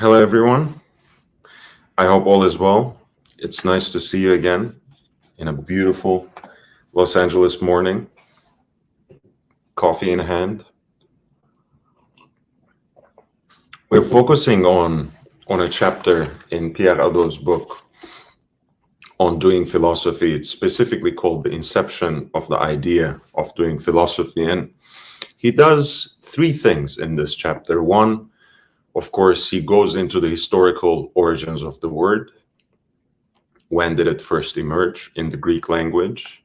Hello, everyone. I hope all is well. It's nice to see you again in a beautiful Los Angeles morning. Coffee in hand. We're focusing on a chapter in Pierre Hadot's book on doing philosophy. It's specifically called The Inception of the Idea of Doing Philosophy. And he does three things in this chapter. One, of course, he goes into the historical origins of the word. When did it first emerge in the Greek language?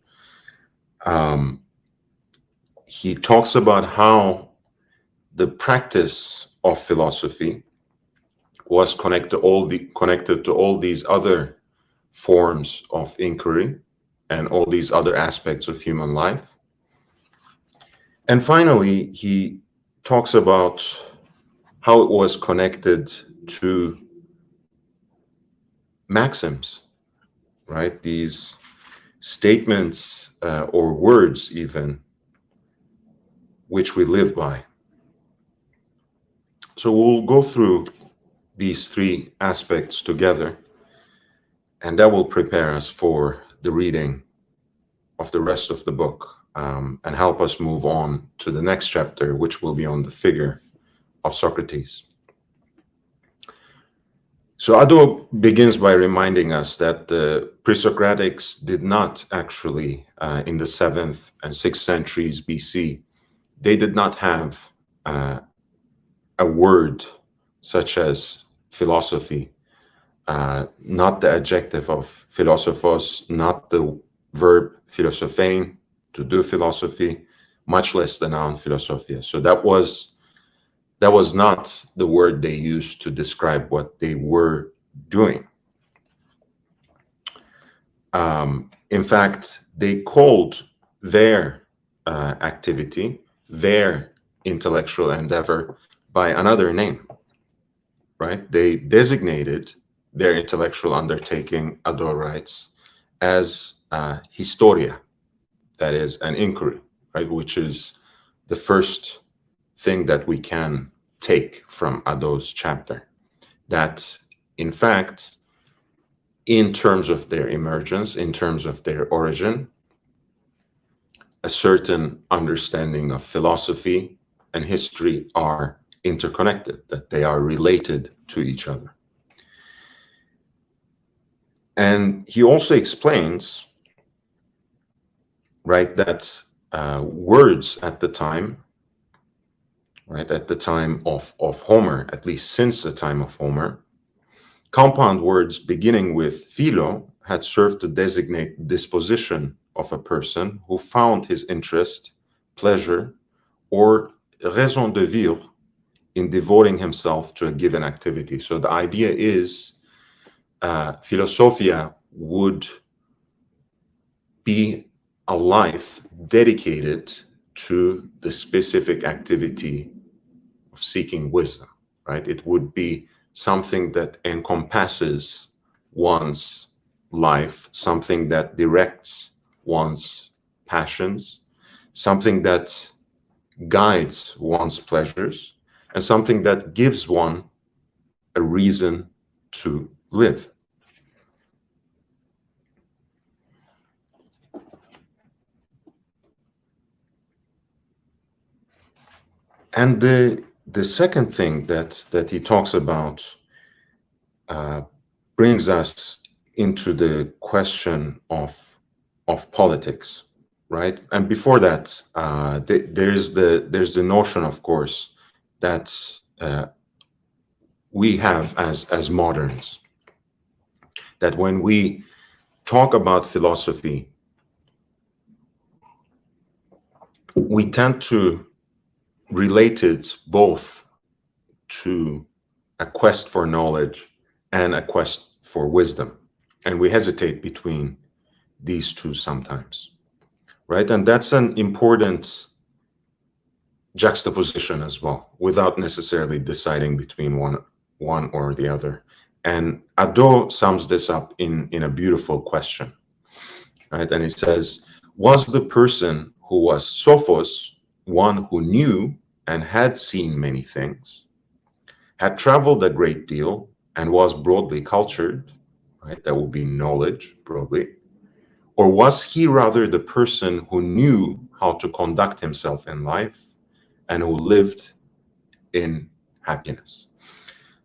He talks about how the practice of philosophy was connected to all these other forms of inquiry and all these other aspects of human life. And finally, he talks about how it was connected to maxims, right? These statements or words even, which we live by. So we'll go through these three aspects together, and that will prepare us for the reading of the rest of the book and help us move on to the next chapter, which will be on the figure of Socrates. So Hadot begins by reminding us that the pre-Socratics did not actually, in the 7th and 6th centuries BC, they did not have a word such as philosophy, not the adjective of philosophos, not the verb philosophein, to do philosophy, much less the noun philosophia. So that was not the word they used to describe what they were doing. In fact, they called their activity, their intellectual endeavor, by another name, right? They designated their intellectual undertaking, Hadot writes, as historia, that is, an inquiry, right? Which is the first thing that we can take from Hadot's chapter, that in fact, in terms of their emergence, in terms of their origin, a certain understanding of philosophy and history are interconnected, that they are related to each other. And he also explains, right, that words at the time, right, at the time of Homer, at least since the time of Homer, compound words beginning with philo had served to designate the disposition of a person who found his interest, pleasure, or raison de vivre in devoting himself to a given activity. So the idea is philosophia would be a life dedicated to the specific activity of seeking wisdom, right? It would be something that encompasses one's life, something that directs one's passions, something that guides one's pleasures, and something that gives one a reason to live. And the second thing that he talks about brings us into the question of politics, right? And before that, there's the notion, of course, that we have as moderns, that when we talk about philosophy, we tend to relate it both to a quest for knowledge and a quest for wisdom. And we hesitate between these two sometimes, right? And that's an important juxtaposition as well, without necessarily deciding between one or the other. And Hadot sums this up in a beautiful question, right? And he says, was the person who was sophos one who knew and had seen many things, had traveled a great deal and was broadly cultured, right? That would be knowledge, broadly. Or was he rather the person who knew how to conduct himself in life and who lived in happiness?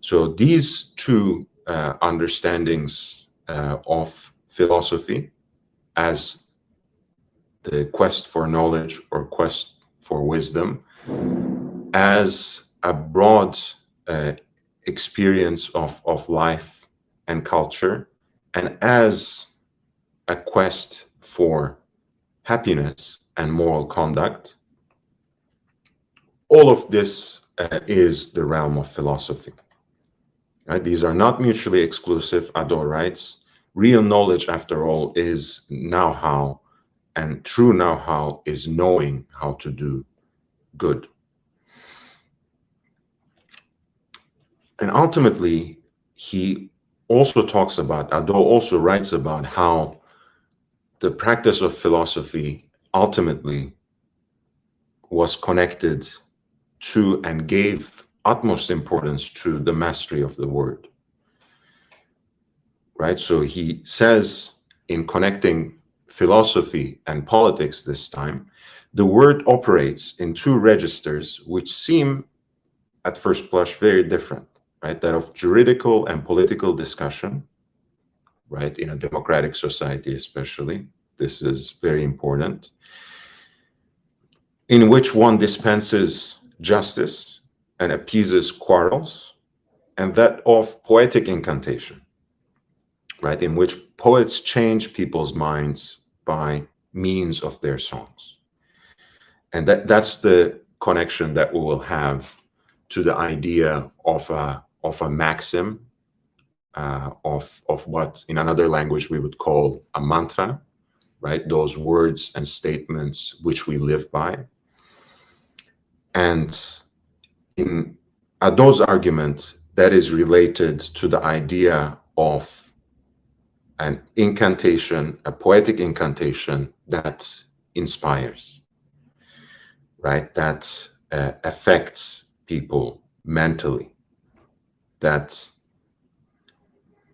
So these two understandings of philosophy as the quest for knowledge or quest for wisdom, as a broad experience of life and culture, and as a quest for happiness and moral conduct, all of this is the realm of philosophy. Right? These are not mutually exclusive. Hadot writes, real knowledge, after all, is know-how, and true know-how is knowing how to do good. And ultimately, he also talks about, Hadot also writes about how the practice of philosophy ultimately was connected to and gave utmost importance to the mastery of the word. Right? So he says, in connecting philosophy and politics this time, the word operates in two registers which seem at first blush very different, right? That of juridical and political discussion, right? In a democratic society especially, this is very important, in which one dispenses justice and appeases quarrels, and that of poetic incantation, right? In which poets change people's minds by means of their songs. And that's the connection that we will have to the idea of a maxim, of what in another language we would call a mantra, right? Those words and statements which we live by. And in Hadot's argument, that is related to the idea of an incantation, a poetic incantation that inspires, right? That affects people mentally, that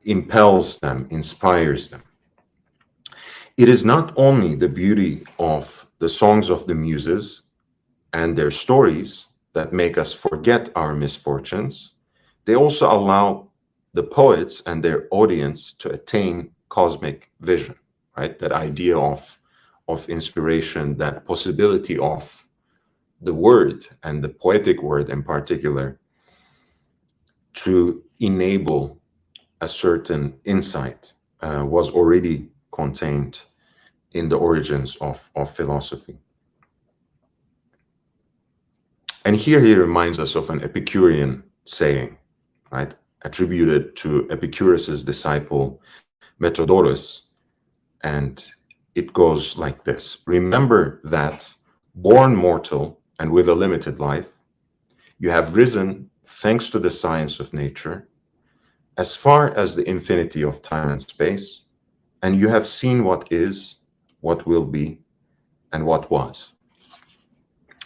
impels them, inspires them. It is not only the beauty of the songs of the muses and their stories that make us forget our misfortunes, they also allow the poets and their audience to attain cosmic vision, right? That idea of inspiration, that possibility of the word and the poetic word in particular to enable a certain insight was already contained in the origins of philosophy. And here he reminds us of an Epicurean saying, right, attributed to Epicurus's disciple Metrodorus, and it goes like this: remember that, born mortal and with a limited life, you have risen, thanks to the science of nature, as far as the infinity of time and space, and you have seen what is, what will be, and what was.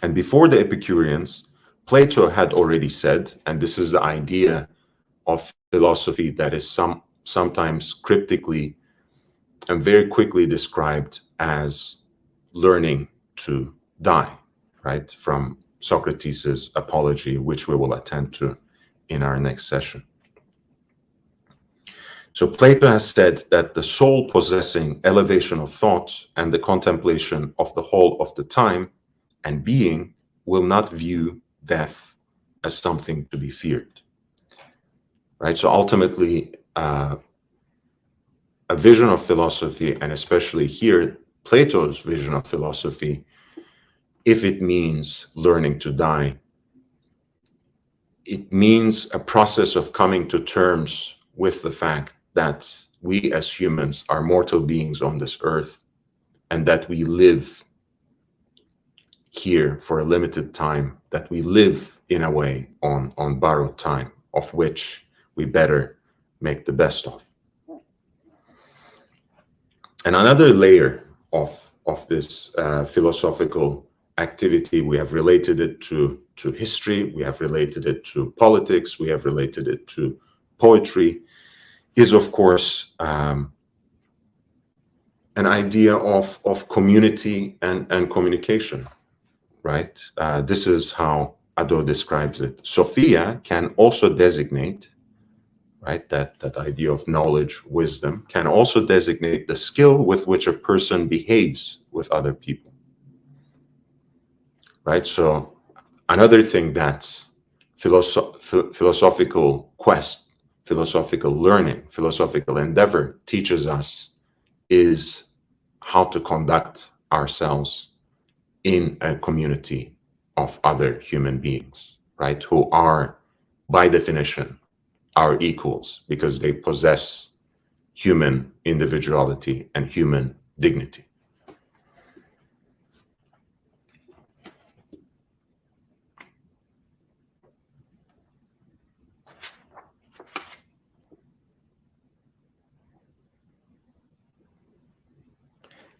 And before the Epicureans, Plato had already said, and this is the idea of philosophy that is sometimes cryptically and very quickly described as learning to die, right? From Socrates' Apology, which we will attend to in our next session. So Plato has said that the soul possessing elevation of thought and the contemplation of the whole of the time and being will not view death as something to be feared, right? So ultimately, a vision of philosophy, and especially here, Plato's vision of philosophy, if it means learning to die, it means a process of coming to terms with the fact that we as humans are mortal beings on this earth, and that we live here for a limited time, that we live in a way on borrowed time, of which we better make the best of. And another layer of this philosophical activity, we have related it to history, we have related it to politics, we have related it to poetry, is of course an idea of community and communication, right? This is how Hadot describes it. Sophia can also designate, right, that idea of knowledge, wisdom, can also designate the skill with which a person behaves with other people, right? So another thing that philosophical quest, philosophical learning, philosophical endeavor teaches us is how to conduct ourselves in a community of other human beings, right? Who are, by definition, our equals because they possess human individuality and human dignity.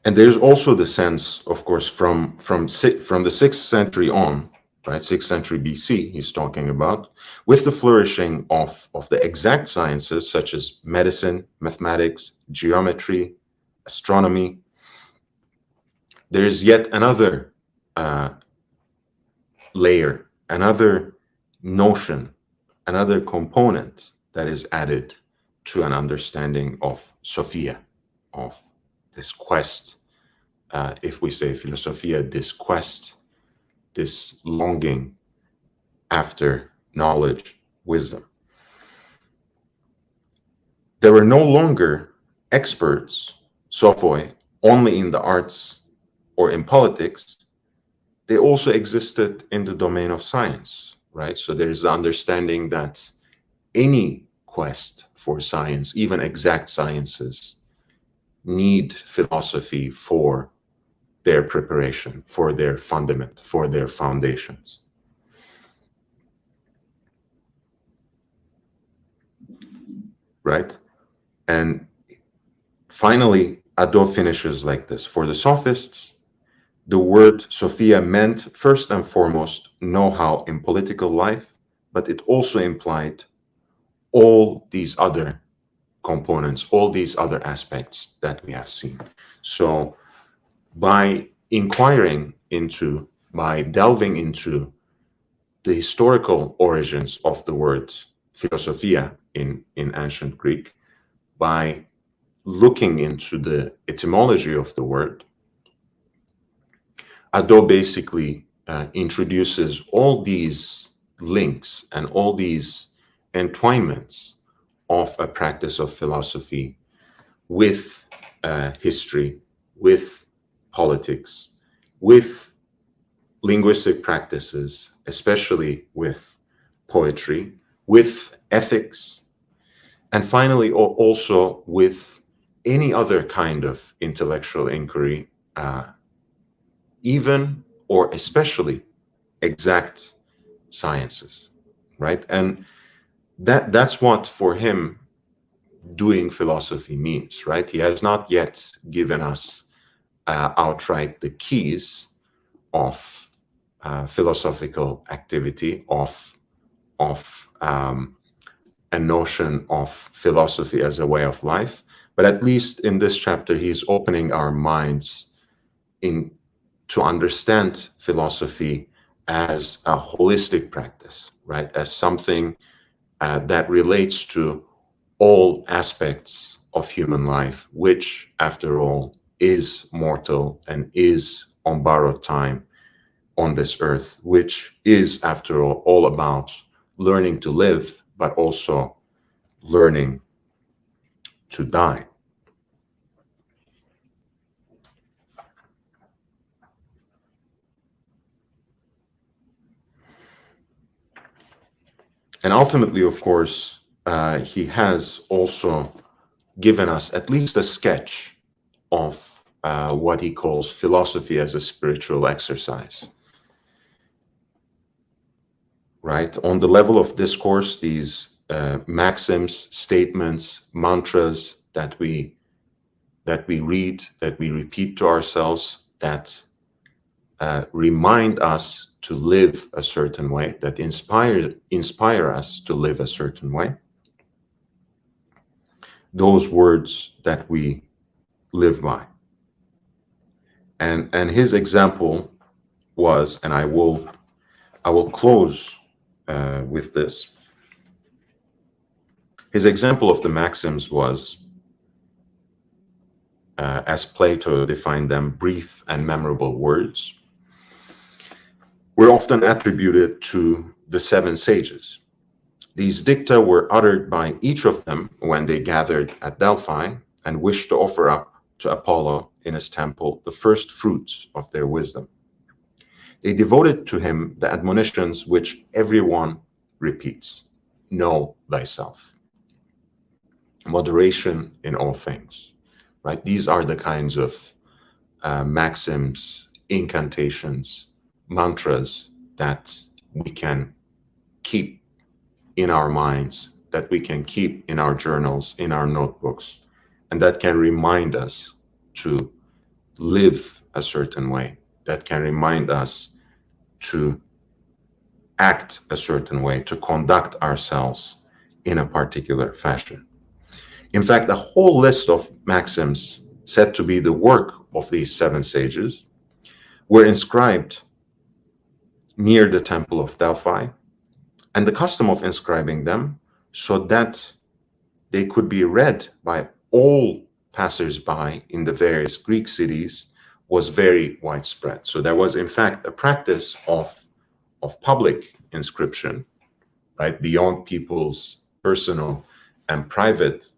And there's also the sense, of course, from the 6th century on, right, 6th century BC, he's talking about, with the flourishing of the exact sciences such as medicine, mathematics, geometry, astronomy, there's yet another layer, another notion, another component that is added to an understanding of Sophia, of this quest. If we say philosophia, this quest, this longing after knowledge, wisdom. There were no longer experts, sophoi, only in the arts or in politics. They also existed in the domain of science, right? So there's the understanding that any quest for science, even exact sciences, need philosophy for their preparation, for their fundament, for their foundations. Right? And finally, Hadot finishes like this. For the sophists, the word Sophia meant first and foremost know-how in political life, but it also implied all these other components, all these other aspects that we have seen. So by inquiring into, by delving into the historical origins of the word philosophia in ancient Greek, by looking into the etymology of the word, Hadot basically introduces all these links and all these entwinements of a practice of philosophy with history, with politics, with linguistic practices, especially with poetry, with ethics, and finally also with any other kind of intellectual inquiry, even or especially exact sciences, right? And that's what for him doing philosophy means, right? He has not yet given us outright the keys of philosophical activity, of a notion of philosophy as a way of life. But at least in this chapter, he's opening our minds to understand philosophy as a holistic practice, right? As something that relates to all aspects of human life, which, after all, is mortal and is on borrowed time on this earth, which is, after all about learning to live, but also learning to die. And ultimately, of course, he has also given us at least a sketch of what he calls philosophy as a spiritual exercise. Right? On the level of discourse, these maxims, statements, mantras that we read, that we repeat to ourselves, that remind us to live a certain way, that inspire us to live a certain way. Those words that we live by. And his example was, and I will close with this. His example of the maxims was, as Plato defined them, brief and memorable words, were often attributed to the 7 sages. These dicta were uttered by each of them when they gathered at Delphi and wished to offer up to Apollo in his temple the first fruits of their wisdom. They devoted to him the admonitions which everyone repeats: know thyself, moderation in all things, right? These are the kinds of maxims, incantations, mantras that we can keep in our minds, that we can keep in our journals, in our notebooks, and that can remind us to live a certain way, that can remind us to act a certain way, to conduct ourselves in a particular fashion. In fact, a whole list of maxims said to be the work of these 7 sages were inscribed near the Temple of Delphi, and the custom of inscribing them so that they could be read by all passers-by in the various Greek cities was very widespread. So there was, in fact, a practice of public inscription, right, beyond people's personal and private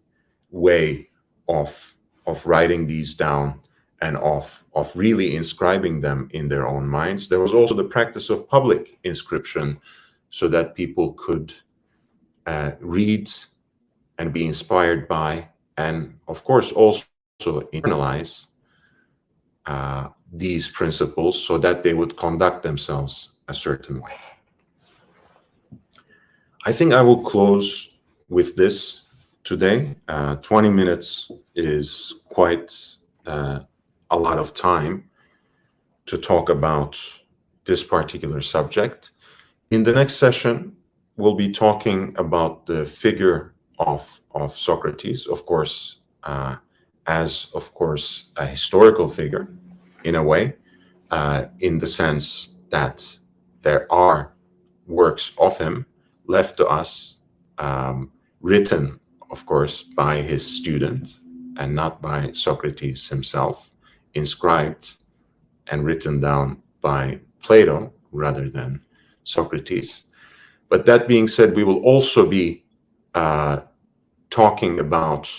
way of writing these down and of really inscribing them in their own minds. There was also the practice of public inscription so that people could read and be inspired by, and of course also internalize these principles so that they would conduct themselves a certain way. I think I will close with this today. 20 minutes is quite a lot of time to talk about this particular subject. In the next session, we'll be talking about the figure of Socrates, of course, as a historical figure in a way, in the sense that there are works of him left to us, written, of course, by his student and not by Socrates himself, inscribed and written down by Plato rather than Socrates. But that being said, we will also be talking about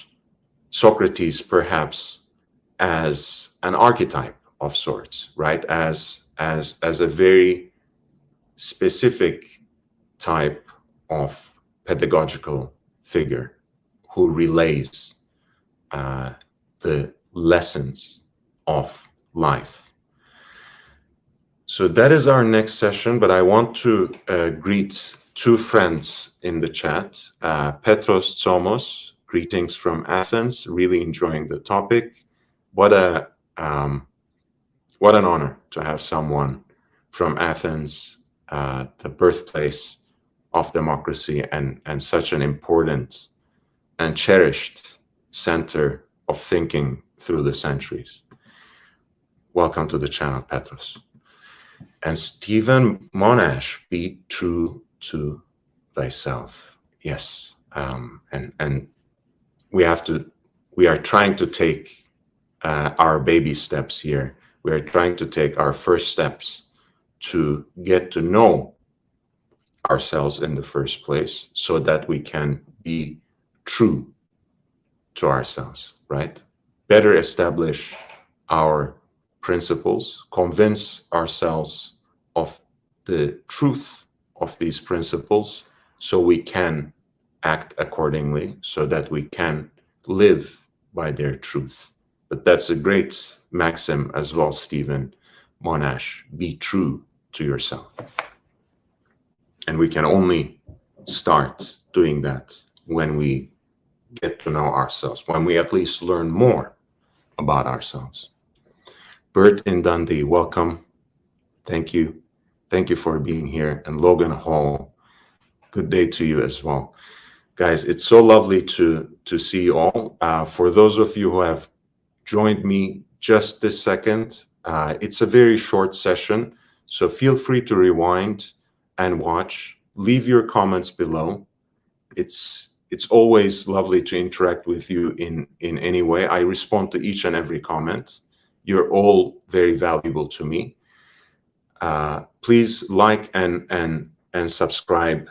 Socrates perhaps as an archetype of sorts, right? As a very specific type of pedagogical figure who relays the lessons of life. So that is our next session, but I want to greet 2 friends in the chat. Petros Tsomos, greetings from Athens, really enjoying the topic. What an honor to have someone from Athens, the birthplace of democracy and such an important and cherished center of thinking through the centuries. Welcome to the channel, Petros. And Stephen Monash, be true to thyself. Yes. And we are trying to take our baby steps here. We are trying to take our first steps to get to know ourselves in the first place so that we can be true to ourselves, right? Better establish our principles, convince ourselves of the truth of these principles so we can act accordingly, so that we can live by their truth. But that's a great maxim as well, Stephen Monash, be true to yourself. And we can only start doing that when we get to know ourselves, when we at least learn more about ourselves. Bert in Dundee, welcome. Thank you. Thank you for being here. And Logan Hall, good day to you as well. Guys, it's so lovely to see you all. For those of you who have joined me just this second, it's a very short session, so feel free to rewind and watch. Leave your comments below. It's always lovely to interact with you in any way. I respond to each and every comment. You're all very valuable to me. Please like and subscribe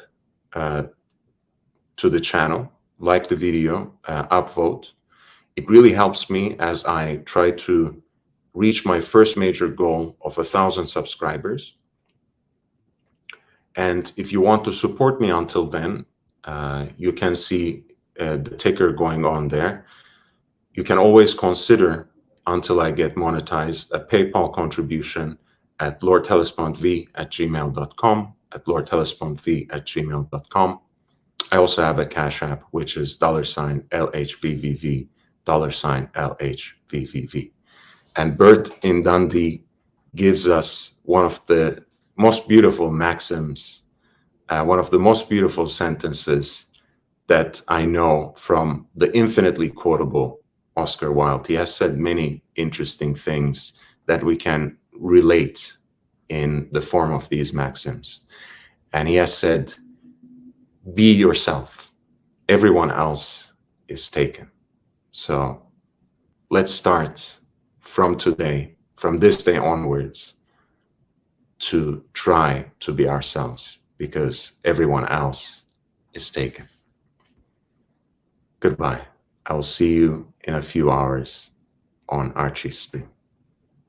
to the channel, like the video, upvote. It really helps me as I try to reach my first major goal of 1,000 subscribers. And if you want to support me until then, you can see the ticker going on there. You can always consider, until I get monetized, a PayPal contribution at lordhellespontv@gmail.com, at lordhellespontv@gmail.com. I also have a Cash App, which is $LHVVV, $LHVVV. And Bert in Dundee gives us one of the most beautiful maxims, one of the most beautiful sentences that I know from the infinitely quotable Oscar Wilde. He has said many interesting things that we can relate in the form of these maxims. And he has said, be yourself. Everyone else is taken. So let's start from today, from this day onwards, to try to be ourselves, because everyone else is taken. Goodbye. I will see you in a few hours on Archie's stream.